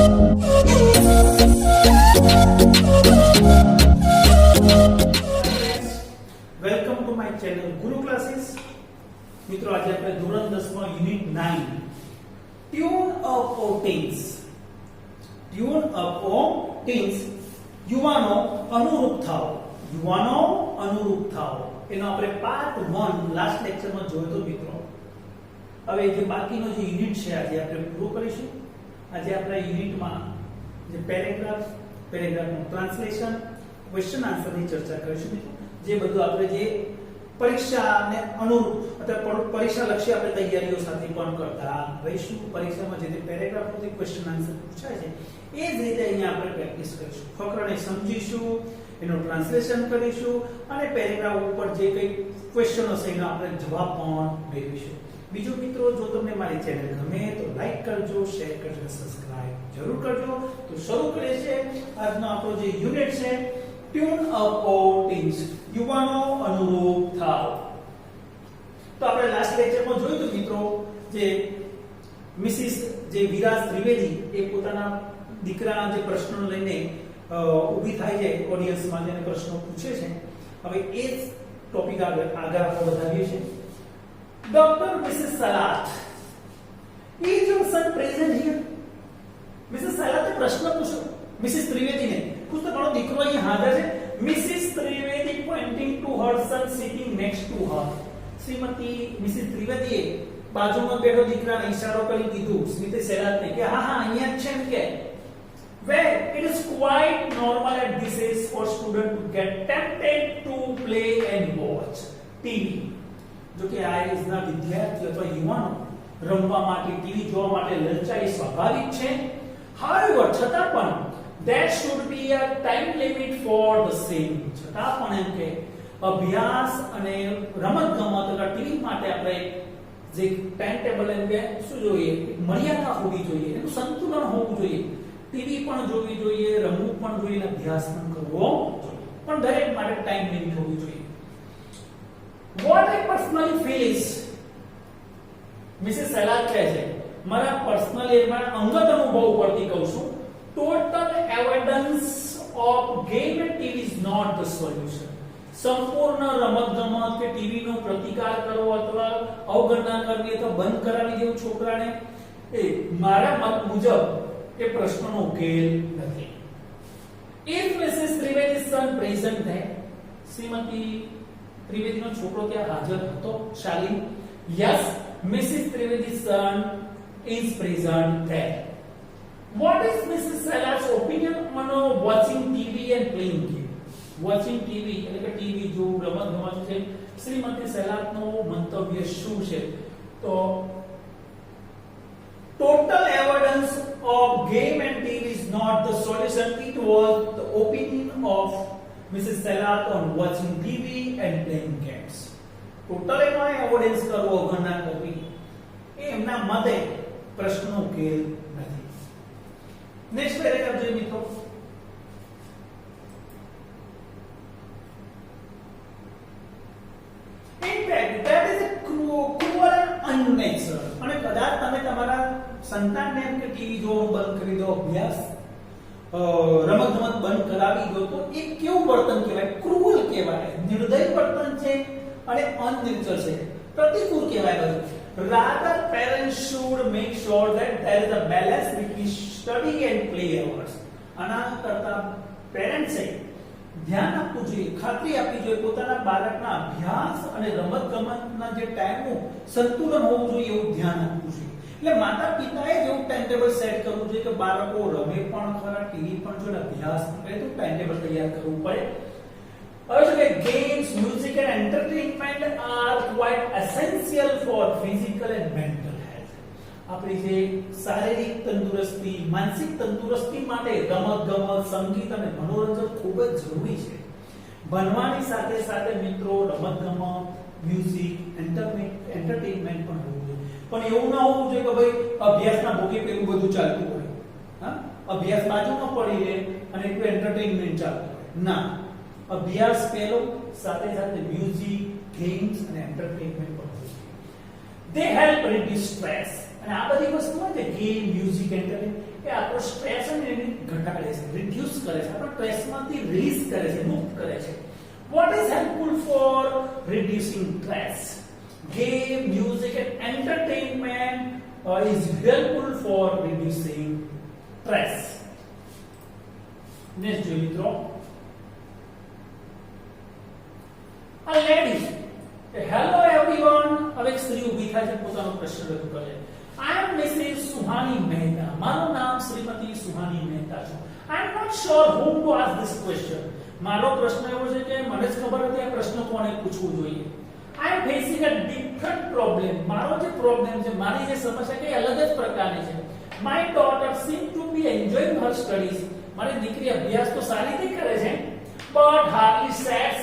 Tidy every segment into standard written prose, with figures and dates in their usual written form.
Welcome to my channel ગુરુ classes. મિત્રો આજે આપણે ધોરણ 10 માં યુનિટ 9 ટ્યુન અપ ઓર ટેન્સ યુવાનો અનુરૂપ થાઓ એનો આપણે પાર્ટ 1 લાસ્ટ લેક્ચરમાં જોયો તો મિત્રો. હવે જે બાકીનો જે યુનિટ છે આજે આપણે પૂરો કરીશું. આજે આપણા યુનિટમાં જે પેરેગ્રાફનું ટ્રાન્સલેશન, ક્વેશ્ચન આન્સરની ચર્ચા કરીશું મિત્રો. જે બધું આપણે જે પરીક્ષાને અનુરૂપ અથવા પરીક્ષા લક્ષી આપણે તૈયારીઓ સાથે પણ કરતા રહીશું. પરીક્ષામાં જે પેરેગ્રાફમાંથી ક્વેશ્ચન આન્સર પૂછાય છે એ જ રીતે અહીંયા આપણે પ્રેક્ટિસ કરીશું. ફકરાને સમજીશું, એનું ટ્રાન્સલેશન કરીશું અને પેરેગ્રાફ ઉપર જે કંઈ ક્વેશ્ચનો છે એનો આપણે જવાબ પણ મેળવીશું. બીજું મિત્રો, જો તમને મારી ચેનલ ગમે તો લાઈક કરજો, શેર કરજો, સબસ્ક્રાઇબ જરૂર કરજો. તો શરૂ કરીએ છીએ આજનો આપણો જે યુનિટ છે ટ્યુન અપ ઓર ટેન્સ યુવાનો અનુરૂપ થાઓ. તો આપણે લાસ્ટ લેક્ચરમાં જોયું તો મિત્રો જે મિસિસ જે વિરાજ ત્રિવેદી એ પોતાના દીકરાના જે પ્રશ્નો લઈને ઊભી થાય છે ઓડિયન્સમાં, જેને પ્રશ્નો પૂછે છે. હવે એ જ ટોપિક આગળ આપણે વધારીએ છીએ. Dr. Mrs. Salat, is your son present here? Mrs. Salat પ્રશ્ન પૂછો મિસિસ ત્રિવેદીને. પૂછતો મારો દીકરો અહીં હાજર છે. Mrs Trivedi pointing to her son sitting next to her. શ્રીમતી મિસિસ ત્રિવેદીએ બાજુમાં બેઠો દીકરાને ઈશારો કરી કીધું સ્મિતે સેલાતને કે હા અહીંયા જ છે એમ કે. Well, it is quite normal at this age for student to get tempted to play and watch TV. જો કે આ એજના વિદ્યાર્થીઓ અથવા યુવાનો રમવા માટે, ટીવી જોવા માટે લલચાઈ સ્વાભાવિક છે. However, છતાં પણ there should be a time limit for the same. છતાં પણ એમ કે અભ્યાસ અને રમતગમત અથવા ટીવી માટે આપણે જે ટાઈમ ટેબલ એમ કે શું જોઈએ, મર્યાદા હોવી જોઈએ, એનું સંતુલન હોવું જોઈએ. ટીવી પણ જોવી જોઈએ, રમવું પણ જોઈએ, અભ્યાસ પણ કરવો જોઈએ, પણ દરેક માટે ટાઈમ લિમિટ હોવી જોઈએ. What I personally feel is, Mrs Salat કહે છે, મારા પર્સનલી મારા અંગત અનુભવ પરથી કહું છું, total evidence of game and TV is not the solution. સંપૂર્ણ રમતગમત કે ટીવી નો પ્રતિકાર કરવો અથવા અવગણના કરવી અથવા બંધ કરાવી દેવું છોકરાને, એ મારા મત મુજબ એ પ્રશ્નનો ઉકેલ નથી. If Mrs. Trivedi's son present there, Shrimati ત્રિવેદીનો છોકરો ત્યાં હાજર હતો, શાલીન. Yes, Mrs. Trivedi's son is present there. What is Mrs. Salat's opinion on watching TV and playing game? Watching TV એટલે કે ટીવી જોવું, રમત ગમત છે. શ્રીમતી સલાતનો મંતવ્ય શું છે? તો total evidence of game and TV is not the solution. It was the opinion of Mrs. Salat on watching TV and playing games. Total એમાં એવિડન્સ કરવો, અવગણના કરવી એ એમના મતે પ્રશ્નનો ઉકેલ નથી. નેક્સ્ટ પેરેગ્રાફ જોઈએ મિત્રો. In fact, that is a cruel and unnatural. અને કદાચ તમે તમારા સંતાનને એમ કે ટીવી જોવાનું બંધ કરી દો, અભ્યાસ રમત ગમત બંધ કરાવી દો, તો એ કેવું વર્તન કહેવાય? ક્રૂઅલ કહેવાય, નિર્દય વર્તન છે અને અનનેચરલ છે, પ્રતિકૂળ કહેવાય બધું. Rather, parents should make sure that there is a balance between study and play hours. આના કરતા પેરેન્ટ્સ એ ધ્યાન આપવું જોઈએ, ખાતરી આપવી જોઈએ પોતાના બાળકના અભ્યાસ અને રમત ગમતના જે ટાઈમનું સંતુલન હોવું જોઈએ એવું ધ્યાન આપવું જોઈએ. એટલે માતા પિતાએ જેવું ટાઈમ ટેબલ સેટ કરવું જોઈએ કે બાળકો રમે પણ ખરા, ટીવી પણ જો, અભ્યાસ કરે તો ટાઈમ ટેબલ તૈયાર કરવું પડે. હવે games, music and entertainment are quite essential for physical and mental health. આપણી જે શારીરિક તંદુરસ્તી, માનસિક તંદુરસ્તી માટે રમત ગમત, સંગીત અને મનોરંજન ખૂબ જ જરૂરી છે. ભણવાની સાથે સાથે મિત્રો રમત ગમત, મ્યુઝિક, એન્ટરટેનમેન્ટ પણ હોવું જોઈએ. પણ એવું ના હોવું જોઈએ કે ભાઈ અભ્યાસના ભોગે પેલું બધું ચાલતું હોય, હા, અભ્યાસ બાજુમાં પડી રહે અને એટલું એન્ટરટેનમેન્ટ ચાલતું હોય. ના, અભ્યાસ પહેલો, સાથે સાથે મ્યુઝિક, ગેમ્સ અને એન્ટરટેનમેન્ટ પણ હોવું જોઈએ. They help reduce stress. અને આ બધી વસ્તુઓ છે ગેમ, મ્યુઝિક, એન્ટરટેનમેન્ટ કે આપણો સ્ટ્રેસ અને એને ઘટાડે છે, રિડ્યુસ કરે છે, આપણો સ્ટ્રેસમાંથી રિલીઝ કરે છે, મુક્ત કરે છે. What is helpful for reducing stress? Game, music and entertainment is helpful for reducing stress. Next જોઈએ મિત્રો, a lady. Hello everyone. હવે એક સ્ત્રી ઊભી થાય છે, પોતાનો પ્રશ્ન રજૂ કરે છે. I am Mrs. Suhani Mehta. મારું નામ શ્રીમતી સુહાની મહેતા છે. I am not sure whom to ask this question. મારો પ્રશ્ન એવો છે કે મને જ ખબર નથી આ પ્રશ્ન કોને પૂછવું જોઈએ. I am facing a different problem. મારો જે પ્રોબ્લેમ છે, મારી જે સમસ્યા કે અલગ જ પ્રકારની છે. My daughter seems to be enjoying her studies. મારી દીકરી અભ્યાસ તો સારી રીતે કરે છે, but hardly says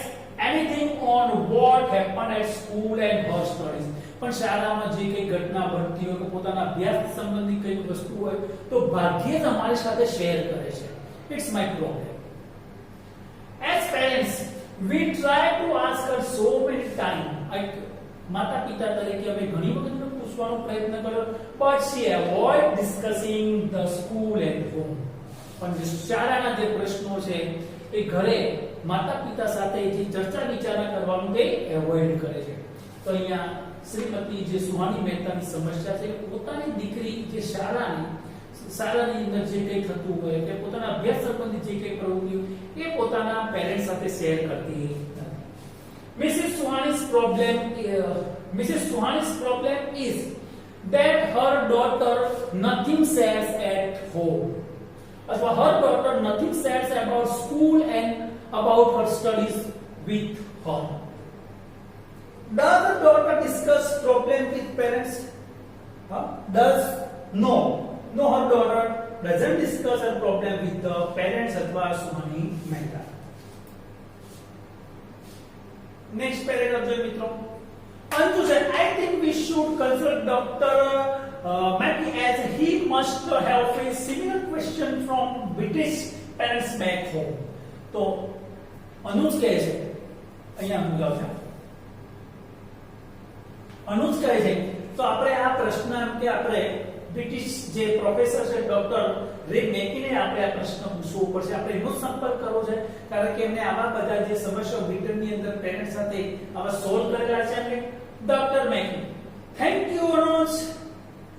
anything on what happened at school and her studies. પણ શાળામાં જે કઈ ઘટના બનતી હોય કે પોતાના અભ્યાસ સંબંધી કઈ વસ્તુ હોય તો ભાગ્યે જ અમારી સાથે શેર કરે છે. It's my problem. As parents, we try to ask her so many times. માતા પિતા તરીકે અમે ઘણી વખત પૂછવાનો પ્રયત્ન કર્યો, but she avoid discussing the school and home. પણ જે શાળાના જે પ્રશ્નો છે એ ઘરે માતા પિતા સાથે જે ચર્ચા વિચારણા કરવાનું તે એવોઇડ કરે છે. તો અહીંયા શ્રીમતી જે સુહાની મહેતાની સમસ્યા છે, પોતાની દીકરી જે શાળાની અંદર જે કંઈ થતું હોય કે પોતાના અભ્યાસ સંબંધિત જે કંઈ પ્રવૃત્તિઓ એ પોતાના પેરેન્ટ્સ સાથે શેર કરતી નથી. Mrs. Suhani's problem is that her daughter nothing says at home. અથવા her daughter nothing says about school and about her studies with her. Does the daughter discuss problem with parents? No, her daughter doesn't discuss her problem with the parents અથવા Suhani Mehta. Next paragraph જોઈએ મિત્રો. Anju said, I think we should consult Dr. Mackey as he must have faced similar question from British parents back home. તો અનુજ કહે છે, અહીંયા મુલાવ છે, અનુજ કહે છે તો આપણે આ પ્રશ્ન એમ કે આપણે બ્રિટિશ જે પ્રોફેસર છે ડોક્ટર રે મેકીને આપણે આ પ્રશ્ન પૂછવો પડશે, આપણે એનો સંપર્ક કરવો છે, કારણ કે એમને આવા બધા જે સમસ્યાઓ બ્રિટનની અંદર પેરેન્ટ સાથે આવા સોલ્વ કરેલા છે. એટલે ડોક્ટર મેકી, થેન્ક યુ અનુજ.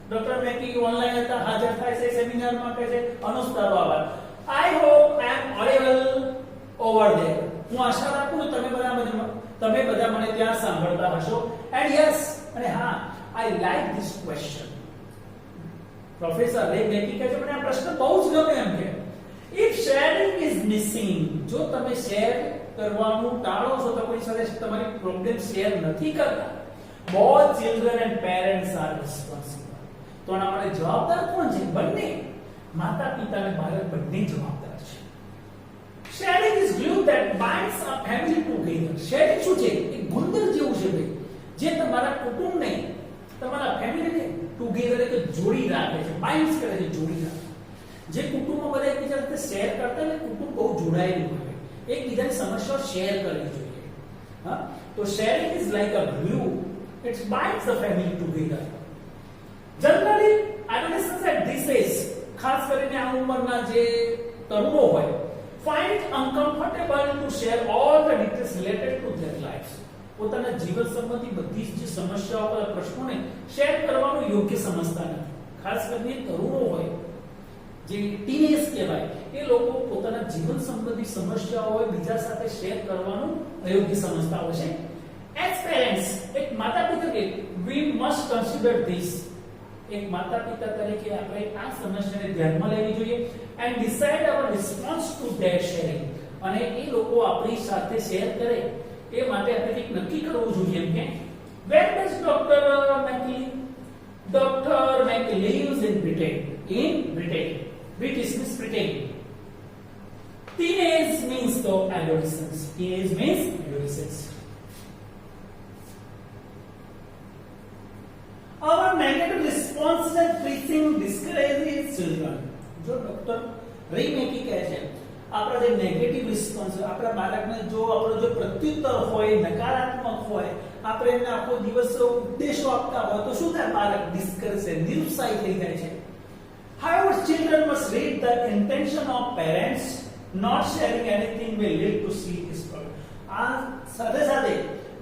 ડોક્ટર મેકી ઓનલાઈન હતા, હાજર થાય છે સેમિનારમાં, કહે છે અનુજ તારો આભાર. I hope I am audible over there. હું આશા રાખું છું તમે બધા મને ત્યાં સાંભળતા હશો. એન્ડ યસ, અને હા, I like this question. Professor Ray મેકી કહે છે મને આ પ્રશ્ન બહુ જ ગમે એમ કે ઇફ શેરિંગ ઇઝ મિસિંગ, જો તમે શેર કરવાનું ટાળો છો, તો કોઈ સાથે તમારી પ્રોબ્લેમ શેર નથી કરતા, both children and parents are responsible. તો આના માટે જવાબદાર કોણ છે? બંને, માતા પિતા અને બાળક બંને જવાબદાર છે. Sharing is glue that binds a family together. Sharing શું છે? એક ગુંદર જેવું છે ભાઈ, જે તમારા કુટુંબને, તમારા ફેમિલીને ટુગેધર એટલે જોડી રાખે છે, બાઇન્ડ્સ કરે છે, જોડી રાખે. જે કુટુંબમાં બધા એકબીજા સાથે શેર કરતા હોય, કુટુંબ બહુ જોડાયેલું હોય, એકબીજાની સમસ્યાઓ શેર કરવી જોઈએ. હા, તો sharing is like a glue, it binds the family together. Generally, adolescents at this age, ખાસ કરીને આ ઉંમરના જે તરુણો હોય, find it uncomfortable to share all the details related to their lives. પોતાના જીવન સંબંધી બધી જે સમસ્યાઓ અથવા પ્રશ્નોને શેર કરવાનું યોગ્ય સમજતા નથી. ખાસ કરીને તરુણો હોય, જે ટીનેજ કહેવાય, એ લોકો પોતાના જીવન સંબંધી સમસ્યાઓ હોય બીજા સાથે શેર કરવાનું અયોગ્ય સમજતા હોય છે. As parents, એક માતા પિતા તરીકે we must consider this. એક માતા પિતા તરીકે આપણે આ સમસ્યાને ધ્યાનમાં લેવી જોઈએ and decide our response to their sharing. અને એ લોકો આપણી સાથે શેર કરે એ માટે આપણે કંઈક નક્કી કરવું જોઈએ. એમ કે where does Dr. Mackey lives in Britain. British means Britain. Teenage means the adolescence. Teenage means adolescence. Our negative response at preaching discourages children. જો ડોક્ટર રે મેકી કહે છે આપણા જે નેગેટિવ રિસ્પોન્સ, આપણા બાળકને જો આપણો જો પ્રત્યુત્તર હોય, નકારાત્મક હોય, આપણે એને આખો દિવસ ઉપદેશો આપતા હોય તો શું થાય? બાળક ડિસ્કરેજ છે, નિરુત્સાહી થઈ જાય છે. However, children must the intention of parents not sharing anything may lead to serious problem. આ સાથે સાથે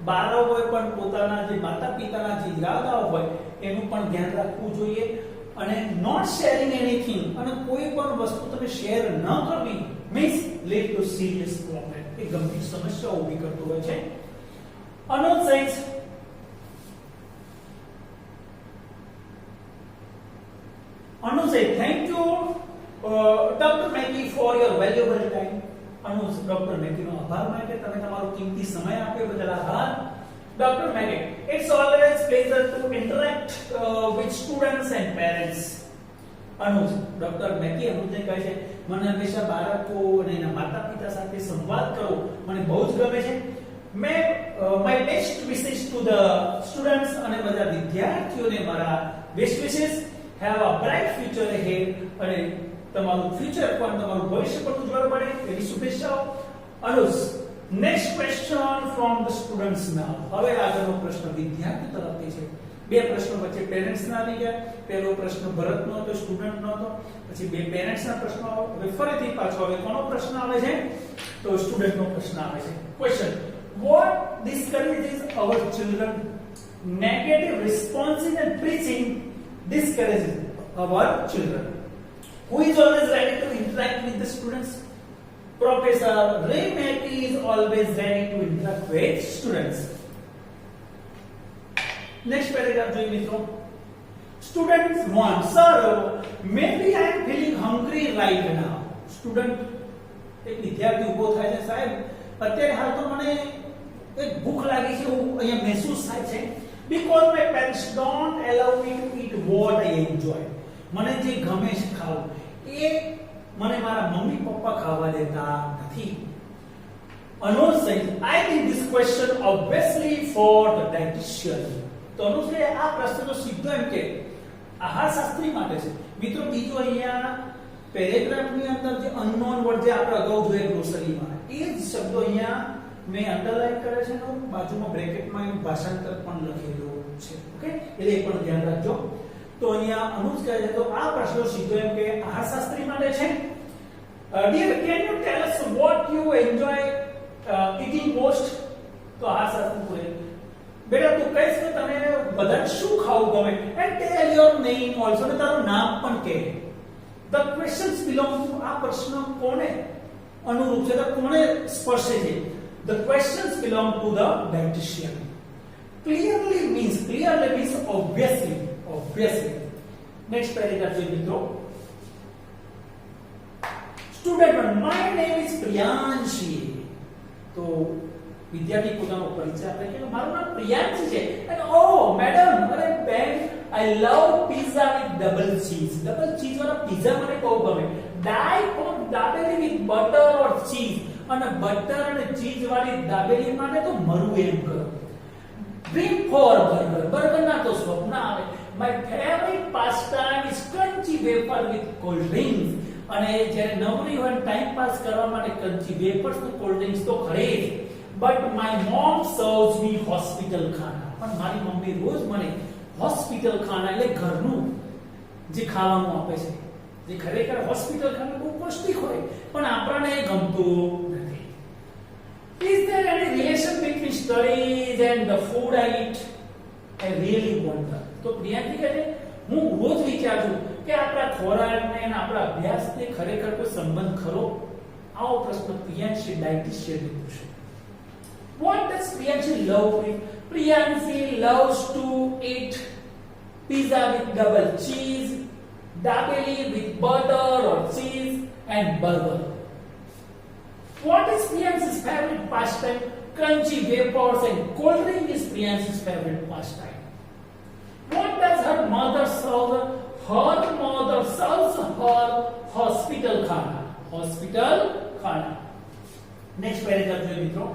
બાળકોએ પણ પોતાના જે માતા પિતાના જે ઈરાદાઓ હોય એનું પણ ધ્યાન રાખવું જોઈએ અને નોટ શેરિંગ એનીથિંગ અને કોઈ પણ વસ્તુ તમે શેર ન કરવી means lead to serious problem, એ ગંભીર સમસ્યા ઊભી કરતું હોય છે. Anuj says thank you Dr. Maggie for your valuable time. Anuj Dr. Maggie નો આભાર માને, તમે તમારો કિંમતી સમય આપ્યો બદલ આભાર. Dr. Maggie, it's always pleasure to interact with students and parents. Anuj Dr. Maggie અનુજને કહે છે મને હંમેશા બાળકો અને એના માતા-પિતા સાથે સંવાદ કરવો મને બહુ જ ગમે છે. મેં my best wishes to the students અને બધા વિદ્યાર્થીઓને મારા best wishes, have a bright future ahead અને તમારું ફ્યુચર પણ તમારું ભવિષ્ય પણ ઉજ્જવળ બને એવી શુભેચ્છાઓ. Anuj next question from the students now. હવે આગળનો પ્રશ્ન વિદ્યાર્થી તરફથી છે. બે પ્રશ્નો વચ્ચે પેરેન્ટ્સ ના આવી ગયા. પહેલો પ્રશ્ન ભરતનો હતો, સ્ટુડન્ટ નો હતો, પછી બે પેરેન્ટ્સ ના પ્રશ્નો આવ્યો. હવે ફરીથી પાછો હવે કોનો પ્રશ્ન આવે છે તો સ્ટુડન્ટ નો પ્રશ્ન આવે છે. Question, what discourages our children? Negative responses and preaching discourages our children. Who is always ready to interact with the students? Professor Ray Mackey is always ready to interact with students. Next paragraph જોઈએ મિત્રો. Students want, sir, maybe I am feeling hungry right now. Student એક વિદ્યાર્થી ઊભો થાય છે, સાહેબ અત્યારે હાલ તો મને એક ભૂખ લાગી છે એવું અહીંયા મહેસૂસ થાય છે. Because my parents don't allow me to eat what I enjoy. મને જે ગમે છે ખાવું એ મને મારા મમ્મી પપ્પા ખાવા દેતા નથી. Anuj says, I think this question obviously for the dietitian. તો અનુજ કે આ પ્રશ્ન તો સીધો એમ કે આહારશાસ્ત્રી માટે છે. મિત્રો બીજો અહીંયા પેરેગ્રાફની અંદર જે અનનોન વર્ડ જે આપણે અગાઉ જોઈએ ગ્લોસરીમાં એ જ શબ્દો અહીંયા મેં અંડરલાઈન કરે છે ને બાજુમાં બ્રેકેટમાં એનું ભાષાંતર પણ લખેલું છે. ઓકે, એટલે એ પણ ધ્યાન રાખજો. તો અહીંયા અનુજ કહે છે તો આ પ્રશ્ન સીધો એમ કે આહારશાસ્ત્રી માટે છે. Dear, can you tell us what you enjoy eating most? તો આહારશાસ્ત્રી પૂછે બેટા તું કહીશ કે તને બધાને શું ખાવું ગમે and tell your name also, ને તારું નામ પણ કહે. The questions belong to આ પ્રશ્ન કોને અનુરૂપ છે, તો કોને સ્પર્શે છે? The questions belong to the dietitian. Clearly means obviously. Next paragraph જોઈએ મિત્રો. Student 1, my name is Priyanshi. તો વિદ્યાર્થી પોતાનો પરિચય આપે કે મારું નામ પ્રિયાંશી છે. and oh madam, અરે બેન, I love pizza with double cheese. Double cheese વાળા પિઝા મને બહુ ગમે. Dabeli with butter or cheese. અને બટર અને ચીઝ વાળી દાબેલી માટે તો મરું એમ કરો. Dream for burger. બર્ગર ના તો સ્વપ્ન આવે. My favorite pastime is crunchy wafer with cold drinks. અને જ્યારે નવરી હોય ટાઈમ પાસ કરવા માટે crunchy wafers અને cold drinks તો ખરે જ. But my mom serves me hospital ખાના. પણ મારી મમ્મી રોજ મને હોસ્પિટલ ખાના એટલે ઘરનું જે ખાવાનું આપે છે, જે ખરેખર હોસ્પિટલ ખાનું બહુ પૌષ્ટિક હોય પણ આપણને ગમતું નથી. Is there any relation between studies and the food I eat? I really wonder. તો પ્રિયાંકી કહે છે હું રોજ વિચારું કે આપણા ખોરાકને અને આપણા અભ્યાસને ખરેખર કોઈ સંબંધ ખરો? આવો પ્રશ્ન પ્રિયાંશી ડાયટિશિયનને પૂછે. What does Priyanshi love to eat? Priyanshi loves to eat pizza with double cheese, dabeli with butter or cheese, and burger. What is Priyanshi's favorite pastime? Crunchy wafers and cold drink is Priyanshi's favorite pastime. What does her mother serve? Her mother serves her hospital khana. Hospital khana. Next paragraph જોઈએ મિત્રો.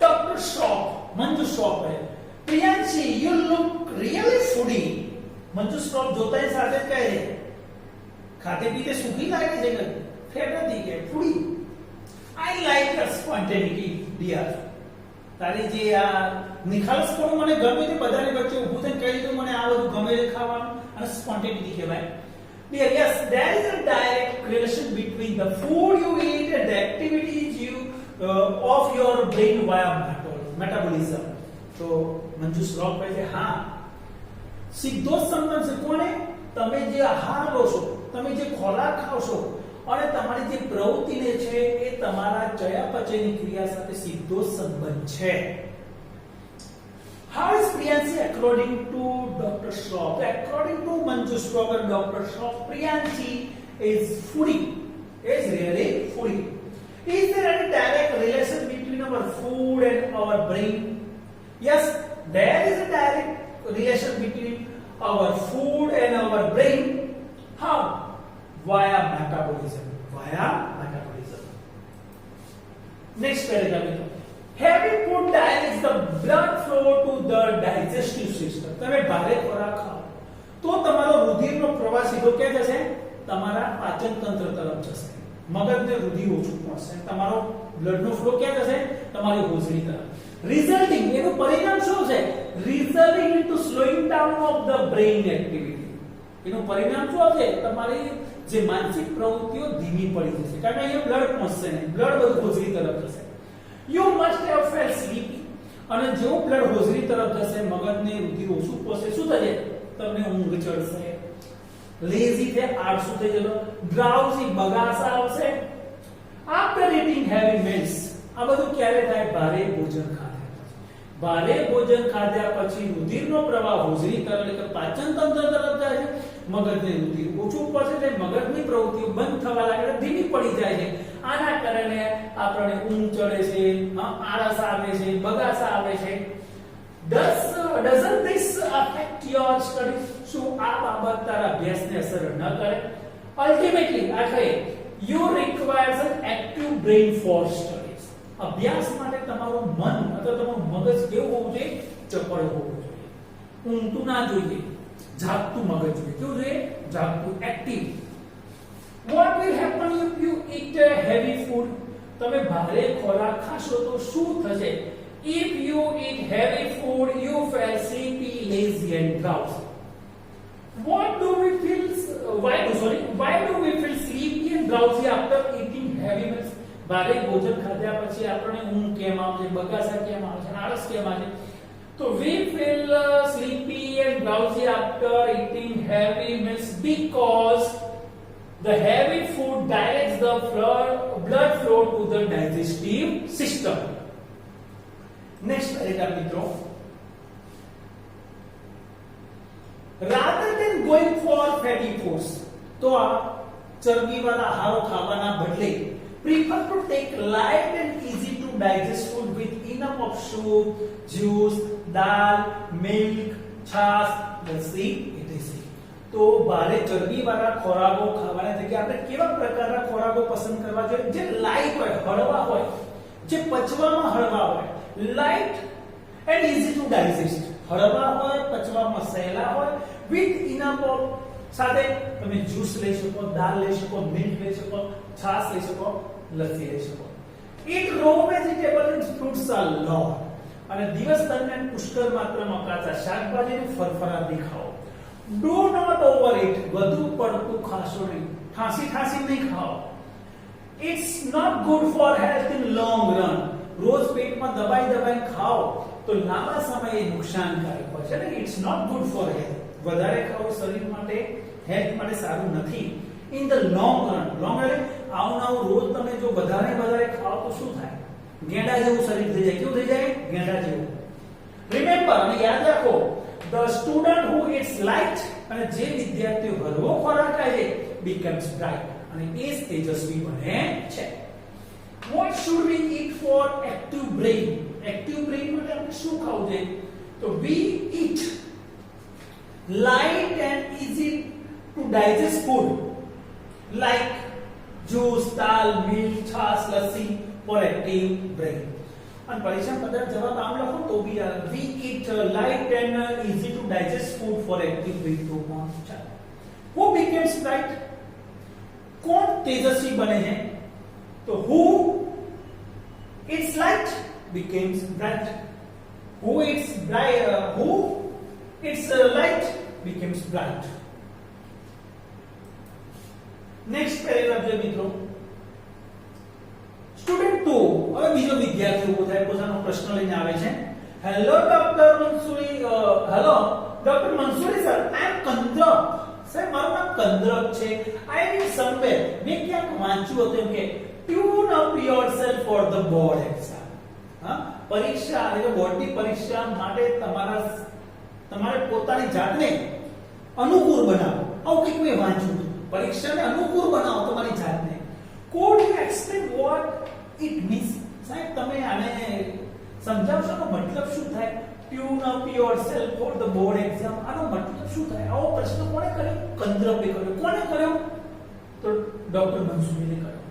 Dr. Shroff, Manju Shroff है. Priyanshi, you look really foodie. Manju Shroff જોતા ही સાથે કહે છે ખાતે પીતે સુખી લાગે છે કે ફેર નથી કે ફૂડી. I like your spontaneity dear. તારી જે આ નિખાલસપણું મને ગમે તે બધાને વચ્ચે ઊભું થઈને કહી દીધું મને આ બધું ગમે તે ખાવાનું અને સ્પોન્ટેનિટી કહેવાય. Yes, there is a direct relation between the food you eat and the activities of your brain via metabolism. તો મંજુ શ્રોફ કહે છે હા સીધો સંબંધ છે. કોને? તમે જે આહાર લો છો, તમે જે ખોરાક ખાઓ છો અને તમારી જે પ્રવૃત્તિને છે એ તમારા ચયાપચયની ક્રિયા સાથે સીધો સંબંધ છે. How is Priyanshi according to Dr. Shroff? According to Manju Shroff and Dr. Shroff, Priyanshi is foodie. Is really foodie. Is there any direct relation between our food and our brain? Yes, there is a direct relation between our food and our brain. How? Via metabolism. Via metabolism. Next paragraph. Heavy food directs the blood flow to the digestive system. તમે ભારે ખોરાક ખાઓ તો તમારો રુધિરનો પ્રવાહ સીધો ક્યાં જશે? તમારા પાચન તંત્ર તરફ જશે. મગજને રુધિર ઓછું પહોંચશે. તમારો બ્લડનો ફ્લો ક્યાં જશે? તમારી હોજરી તરફ. રિઝલ્ટિંગ એનું પરિણામ શું છે? Resulting into slowing down of the brain activity. એનું પરિણામ શું આવશે? તમારી જે માનસિક પ્રવૃત્તિઓ ધીમી પડી જશે કારણ કે અહીંયા બ્લડ પહોંચશે નહીં. બ્લડ બધું હોજરી તરફ જશે. You must have felt sleepy. અને જેવું બ્લડ હોજરી તરફ જશે મગજને રુધિર ઓછું પહોંચે શું થશે? તમને ઊંઘ ચડશે. લેઝી છે, આળસુ થઈ જશો. ડ્રાઉઝી બગાસા આવશે. After eating heavy meals આ બધું ક્યારે થાય? ભારે ભોજન ખાધા પછી. ભારે ભોજન ખાધા પછી રુધિરનો પ્રવાહ હોજરી તરફ એટલે કે પાચન તંત્ર તરફ જાય છે. મગજને રુધિર ઓછું પહોંચે એટલે મગજની પ્રવૃત્તિઓ બંધ થવા લાગે એટલે ધીમી પડી જાય છે. આના કારણે આપણને ઊંઘ ચડે છે, આળસ આવે છે, બગાસા આવે છે. Doesn't this affect your studies? શું આ બાબત તારા અભ્યાસને અસર ન કરે? Ultimately, આખરે you requires an active brain for studies. અભ્યાસ માટે તમારું મન અથવા તમારું મગજ કેવું હોવું જોઈએ? ચપળ હોવું જોઈએ. ઊંઘતું ના જોઈએ, જાગતું મગજ જોઈએ. કેવું જોઈએ? જાગતું, active. What will happen if you eat heavy food? તમે ભારે ખોરાક ખાશો તો શું થશે? If you eat heavy food, you feel sleepy, lazy and drowsy. Why do we feel sleepy and drowsy after eating heavy meals? ભારે ભોજન ખાધા પછી આપણને ઊંઘ કેમ આવે છે? બગાસા કેમ આવે છે? આળસ કેમ આવે છે? તો we feel sleepy and drowsy after eating heavy meals because the heavy food directs the blood flow to the digestive system. Next paragraph મિત્રો. Rather than going for fatty foods, તો આ ચરબીવાળા આહારો ખાવાના બદલે prefer to take light and easy to digest food with enough of soup, juice, dal, milk, છાશ, lassi etc. તો ભારે ચરબીવાળા ખોરાકો ખાવાના જગ્યાએ આપણે કેવા પ્રકારના ખોરાકો પસંદ કરવા જોઈએ? જે લાઇટ હોય, હળવા હોય, જે પચવામાં હળવા હોય. Light and easy to digest. હળવા હોય, પચવામાં સહેલા હોય, વિથ ઇનફ ઓફ સાથે તમે જ્યુસ લઈ શકો, દાળ લઈ શકો, મિલ્ક લઈ શકો, છાશ લઈ શકો, લસ્સી લઈ શકો. Eat raw vegetable and fruits a lot. અને દિવસ દરમિયાન પુષ્કળ માત્રામાં કાચા શાકભાજીને ફરફરાથી ખાઓ. Do not overeat. વધુ પડતું ખાશો નહીં. ઠાંસી નહીં ખાઓ. It's not good for health in long run. રોજ પેટમાં દબાઈ ખાઓ તો લાંબા સમયે નુકસાનકારક હોય છે. It's not good for health. વધારે ખાવું શરીર માટે, હેલ્થ માટે સારું નથી. In the long run, એટલે આવનાવ રોજ તમે જો વધારે ખાઓ તો શું થાય? ગેંડા જેવું શરીર થઈ જાય. કેવું થઈ જાય? ગેંડા જેવું. Remember, અને યાદ રાખો, the student who eats light અને જે વિદ્યાર્થીઓ હળવો ખોરાક ખાય છે becomes bright અને એ તેજસ્વી બને છે. What should we eat for active brain? Active brain માટે આપણે શું ખાવું જોઈએ? તો we eat light and easy to digest food like juice, dal, milk, છાશ, લસ્સી for active brain. અને પરીક્ષા પદાર્થ જવાબ આમ લખો તો બી we eat light and easy to digest food for active brain. તો કોણ છે? Who becomes bright? કોણ તેજસ્વી બને છે? તો who eats light becomes bright. who its light becomes bright. Next paragraph જો મિત્રો સ્ટુડન્ટ 2 હવે બીજો વિદ્યાર્થી ઉભો થાય પોતાનો પ્રશ્ન લઈને આવે છે hello doctor Mansuri hello doctor Mansuri sir I am કંદ્રક સર મારું નામ કંદ્રક છે આઈ રીડ સમવેર મેં ક્યાંક વાંચ્યું હતું કે tune up yourself for the board exam હા પરીક્ષા એટલે બોર્ડની પરીક્ષા માટે તમારે પોતાની જાતને અનુકૂળ બનાવો આવું કંઈક મેં વાંચ્યું પરીક્ષાને અનુકૂળ બનાવો તમારી જાતને could you explain what it means સાહેબ તમે આને સમજાવશો તો મતલબ શું થાય tune up yourself for the board exam આનો મતલબ શું થાય આવો પ્રશ્ન કોણે કર્યો કંદ્રપે કર્યો કોણે કર્યો તો ડોક્ટર મંસૂરીને કર્યો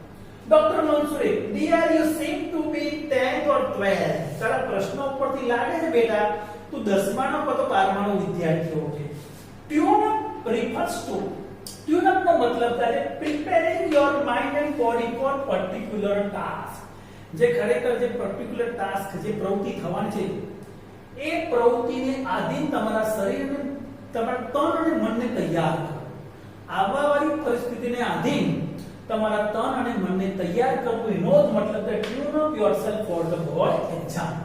doctor Mansuri dear you seem to be 10th or 12th તારા પ્રશ્ન ઉપરથી લાગે છે બેટા તું 10માનો કાં 12માનો વિદ્યાર્થી હો છે tune up refers to tune up નો મતલબ થાય preparing your mind and body for particular task જે ખરેખર જે પર્ટિક્યુલર ટાસ્ક જે પ્રવૃત્તિ થવાની છે એ પ્રવૃત્તિને આધીન તમારા શરીરને તમારા તન અને મનને તૈયાર કરો આવા વાળી પરિસ્થિતિને આધીન તમારા તન અને મનને તૈયાર કરવું એનો જ મતલબ છે tune up yourself for the board exam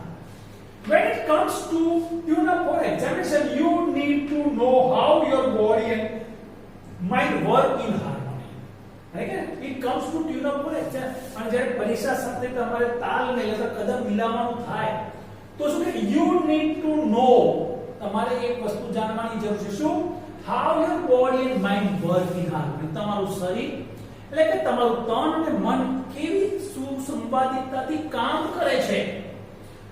when it comes to tune up for examination you need to know how your body and mind work in harmony right it comes to tune up for exam અને જ્યારે પરીક્ષા સાથે તમારે તાલ મેળ કદમ મિલાવવાનું થાય તો શું કે you need to know તમારે એક વસ્તુ જાણવાની જરૂર છે શું how your body and mind work in harmony તમારું શરીર એટલે કે તમારું તન અને મન કેવી સુસંવાદિતતાથી કામ કરે છે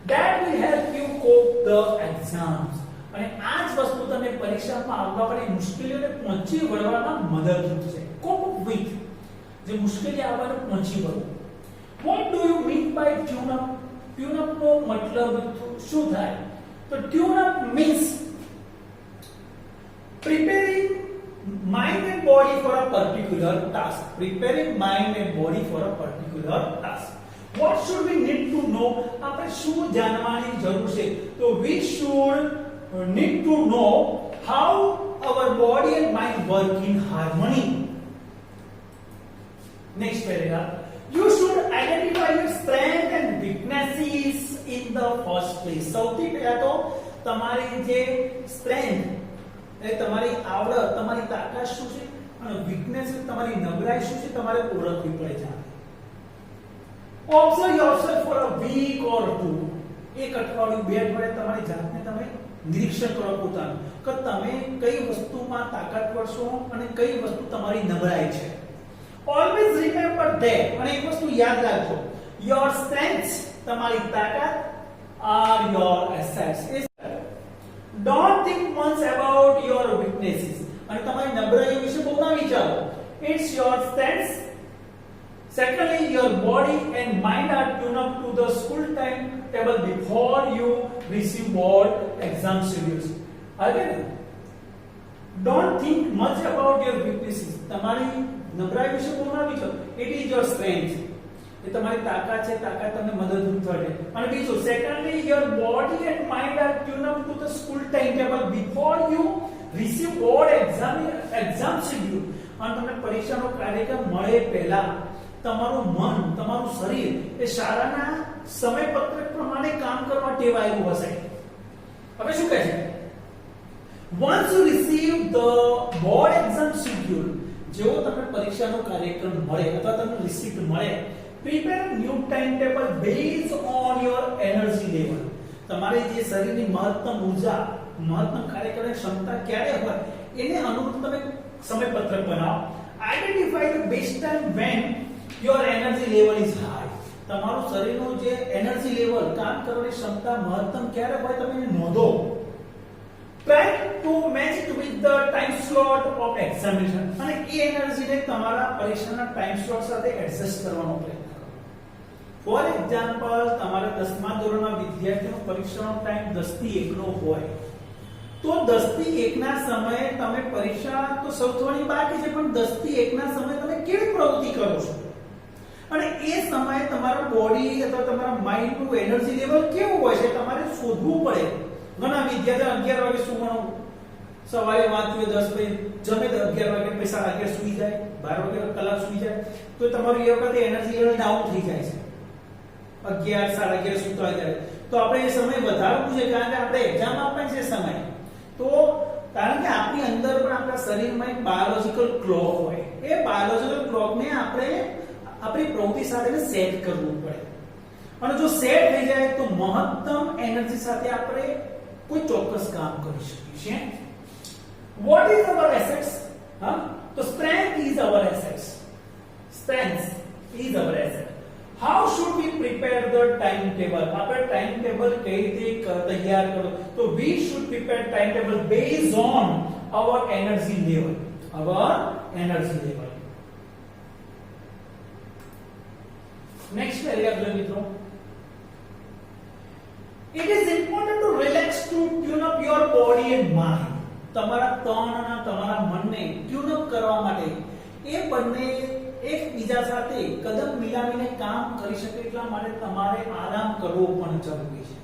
that will help you cope the exams અને આ જ વસ્તુ તમને પરીક્ષામાં આવવા વાળી મુશ્કેલીઓને પહોંચી વળવામાં મદદરૂપ છે cope with જે મુશ્કેલી આવવાનું પહોંચી વળવું what do you mean by tune up નો મતલબ શું થાય તો tune up means preparing mind and body for a particular task preparing mind and body for a particular task what should we need to know આપણે શું જાણવાની જરૂર છે તો we should need to know how our body and mind work in harmony next paragraph you should identify your strength and weaknesses in the first place સૌથી પહેલા તો તમારી જે સ્ટ્રેન્થ એ તમારી આવડત તમારી તાકાત શું છે અને વીકનેસ તમારી નબળાઈ શું છે તમારે ઓળખવી પડે છે observe yourself for a week or two એક અઠવાડિયું બે અઠવાડિયે તમારી જાતને તમે નિરીક્ષણ કરો પોતાનું કે તમે કઈ વસ્તુમાં તાકાતવર છો અને કઈ વસ્તુ તમારી નબળાઈ છે always remember that અને એક વસ્તુ યાદ રાખજો your strengths તમારી તાકાત are your assets don't think much about your weaknesses અને તમારી નબળાઈઓ વિશે બહુ ના વિચારો it's your strengths secondly your body and mind are tuned up to the school timetable before you receive board exam schedules again don't think much about your weaknesses તમારી નબળાઈ વિશે બહુ ના વિચારો it is your strength એ તમારી તાકાત છે તાકાત તમને મદદરૂપ થશે અને બીજું secondly your body and mind are tuned up to the school timetable before you receive board exam schedule અને તમને પરીક્ષાનો કાર્યક્રમ મળે પહેલા તમારું મન તમારું શરીર એ શાળાના સમયપત્રક પ્રમાણે કામ કરવા ટેવાયેલું હશે હવે શું કહે છે once you receive the board exam schedule જેવો તમને પરીક્ષાનો કાર્યક્રમ મળે અથવા તમને રિસીપ્ટ મળે prepare new timetable based on your energy level તમારી જે શરીરની મહત્તમ ઊર્જા મહત્તમ કાર્ય કરવાની ક્ષમતા ક્યારે હોય એને અનુરૂપ તમે સમયપત્રક બનાવો identify the best time when your energy level is high તમારું શરીરનું જે એનર્જી લેવલ કામ કરવાની ક્ષમતા મહત્તમ ક્યારે હોય તમે એને નોંધો try to match it with the time slot of examination અને એ એનર્જીને તમારા પરીક્ષાના ટાઈમ સ્લોટ સાથે એડજસ્ટ કરવાનો પ્રયત્ન કરો ફોર એક્ઝામ્પલ તમારા 10મા ધોરણના વિદ્યાર્થીનો પરીક્ષાનો ટાઈમ 10 થી 1 નો હોય તો 10 થી 1 ના સમયે તમે પરીક્ષા તો સૌથી બાકી છે પણ 10 થી 1 ના સમયે તમે કેવી પ્રવૃત્તિ કરો છો અને એ સમયે તમારા બોડી અથવા તમારા માઇન્ડ નું એનર્જી લેવલ કેવું હોય છે તમારે શોધવું પડે. ઘણા વિદ્યાર્થીઓ 11 વાગે સુવાનું, સવારે વાંચ્યું 10 વાગે જમે તો 11 વાગે પૈસા વાગે સુઈ જાય, 12 વાગે કલાક સુઈ જાય, તો તમારું એ વખતે એનર્જી લેવલ ડાઉન થઈ જાય છે. 11 સાડા 11 સુતા જાય તો આપણે એ સમય વધારવું છે, કારણ કે આપણે એક્ઝામ આપવાની છે સમય. તો કારણ કે આપણી અંદર પણ આપણા શરીરમાં એક બાયોલોજિકલ ક્લોક હોય, એ બાયોલોજિકલ ક્લોકને આપણે આપણી પ્રવૃત્તિ સાથે સેટ કરવું પડે. અને જો સેટ થઈ જાય તો મહત્તમ એનર્જી સાથે આપણે કોઈ ચોક્કસ કામ કરી શકીએ છીએ. What is our assets? તો strength is our assets. Strength is our asset. How should we prepare the timetable? આપણે timetable કઈ રીતે તૈયાર કરો? તો we should prepare timetable based on our energy level. Our energy level. Next paragraph લો મિત્રો. It is important to relax to tune up your body and mind. તમારા તન અને તમારા મનને ટ્યુન અપ કરવા માટે એ બંને એકબીજા સાથે કદમ મિલાવીને કામ કરી શકે એટલા માટે તમારે આરામ કરવો પણ જરૂરી છે.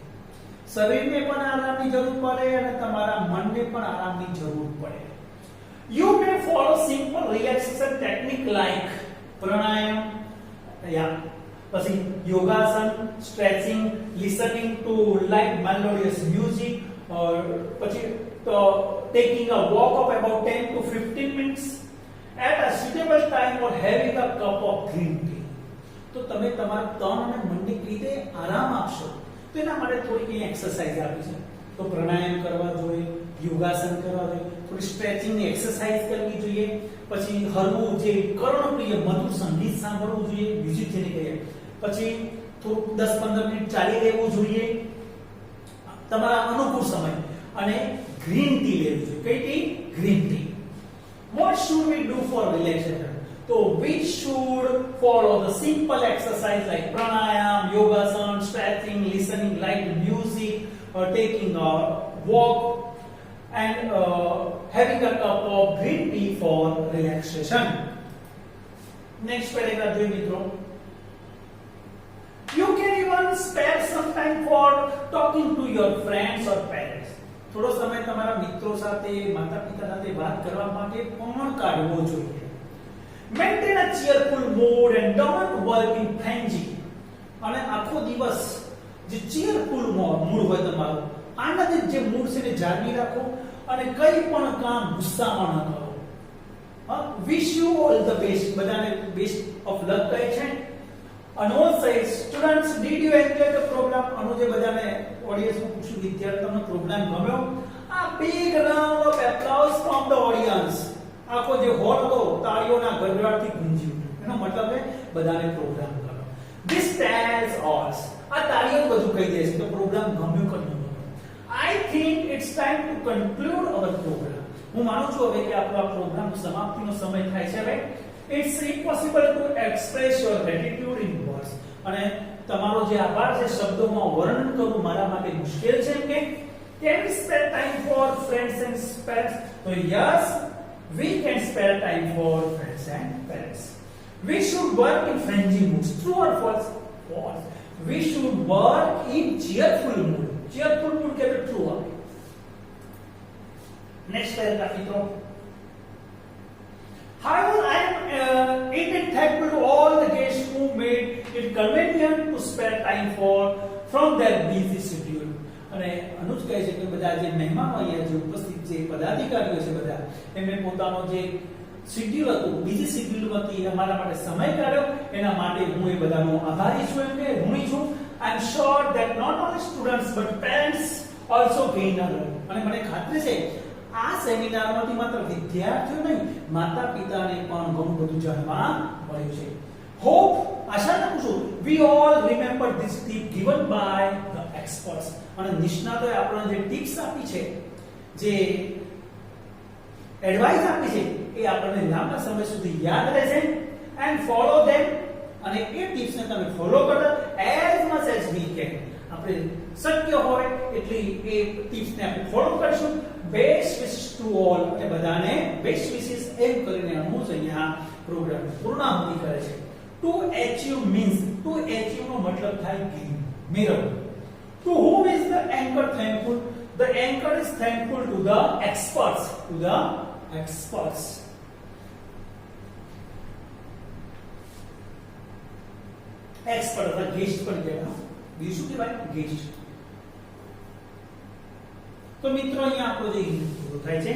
શરીરને પણ આરામની જરૂર પડે અને તમારા મનને પણ આરામની જરૂર પડે. You may follow simple relaxation technique like pranayam, પછી યોગાસન, stretching, listening to light melodious music, or પછી તો taking a walk of about 10 to 15 minutes at a suitable time or having a cup of green tea. તો તમે તમારા તન અને મનને કઈ રીતે આરામ આપશો તો એના માટે થોડી એક્સરસાઇઝ આપી છે. તો પ્રાણાયામ કરવા જોઈએ, યોગાસન કરવા જોઈએ, થોડી સ્ટ્રેચિંગ ની એક્સરસાઇઝ કરવી જોઈએ, પછી હળવું જે કર્ણપ્રિય મધુર સંગીત સાંભળવું જોઈએ, મ્યુઝિક જેને કહીએ, પછી થોડું 10-15 મિનિટ ચાલી રહેવું જોઈએ તમારા અનુકૂળ સમય, અને ગ્રીન ટી લેવી જોઈએ. કઈ T? Green tea. What should we do for relaxation? So we should follow the simple exercise like pranayam, yogasan, stretching, listening light music, or taking a walk, and having a cup of green tea for relaxation. Next paragraph જોઈએ મિત્રો. You can even spare some time for talking to your friends or parents. થોડો સમય તમારા મિત્રો સાથે, માતા-પિતા સાથે વાત કરવા માટે પણ કાઢવો જોઈએ. Maintain a cheerful mood and don't work in frenzy. અને આખો દિવસ જે cheerful mood હોય તમારો, આનંદિત જે મૂડ છે ને જાળવી રાખો, અને કઈ પણ કામ ગુસ્સામાં ન કરો. Wish you all the best. બધાને best of luck કહે છે. Anuj says, students, did you enjoy the program? Anuj બધાને ઓડિયન્સમાં પૂછ્યું, વિદ્યાર્થીઓનો પ્રોગ્રામ ગમ્યો? A big round of applause from the audience. આખો જે હોલ હતો તાળીઓના ગડગડાટથી ગુંજી ઉઠ્યો. એનો મતલબ છે બધાને પ્રોગ્રામ ગમ્યો. This tells us, આ તાળીઓ બધું કહી દે છે કે પ્રોગ્રામ ગમ્યો કે ન ગમ્યો. I think it's time to conclude our program. હું માનું છું હવે કે આપણો આ પ્રોગ્રામ સમાપ્તિનો સમય થાય છે. હવે it's impossible to express your gratitude in words. અને તમારો જે આભાર છે શબ્દોમાં વર્ણન કરવું મારા માટે મુશ્કેલ છે. કે can we spare time for friends and parents? So yes, we can spare time for friends and parents. We should work in friendly moods. True or false? False. We should work in cheerful mood. Cheerful mood કે true આવે. Next paragraph મિત્રો. However, I am indeed thankful to all the guests who made it convenient to spare time from their busy schedule. અને અનુજ કહે છે કે બધા જે મહેમાનો અહીંયા જે ઉપસ્થિત છે, પદાધિકારીઓ છે, બધા એમને પોતાનો જે શેડ્યુલ હતું, બીજી શેડ્યુલમાંથી અમારા માટે સમય કાઢ્યો, એના માટે હું એ બધાનો આભારી છું, એમ કે ઋણી છું. I am sure that not only students but parents also gain a lot. અને મને ખાતરી છે આ સેમિનારમાંથી માત્ર વિદ્યાર્થીઓ નહીં, માતા-પિતાને પણ ઘણું બધું જાણવા મળ્યું છે. હોપ, આશા રાખું છું, we all remember this tip given by the experts. અને નિષ્ણાતોએ આપણને જે ટિપ્સ આપી છે, જે એડવાઇસ આપી છે, એ આપણને લાંબા સમય સુધી યાદ રહેશે. એન્ડ ફોલો ધેમ. અને એ ટિપ્સને તમે ફોલો કરતા as much as we can. આપણે શક્ય હોય એટલી એ ટિપ્સને આપણે ફોલો કરીશું. Best wishes to all. અને બધાને બેસ્ટ વિશેસ એમ કરીને હું અહીંયા પ્રોગ્રામ પૂર્ણાહુતિ કરે છે. To achieve means to achieve નો મતલબ થાય ગેઇન મેળવવું. To whom is the anchor thankful? The anchor is thankful to the experts. To the experts. Expert અથવા ગેસ્ટ પણ કહેવાય. બીજું શું કહેવાય? ગેસ્ટ. તો મિત્રો અહીંયા આપણો જે યુનિટ પૂરો થાય છે.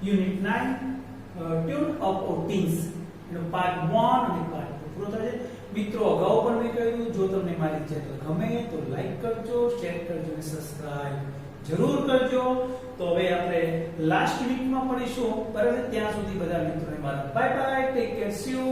યુનિટ 9 ટ્યુન અપ ઓર ટીન્સ એનો પાર્ટ 1 અને પાર્ટ 2 પૂરો થાય છે. મિત્રો અગાઉ પણ મેં કહ્યું, જો તમને મારી ચેનલ ગમે તો લાઈક કરજો, શેર કરજો અને સબસ્ક્રાઇબ જરૂર કરજો. તો હવે આપણે લાસ્ટ વીકમાં મળીશું. બરાબર, ત્યાં સુધી બધા મિત્રોને મારા bye bye, take care, C you.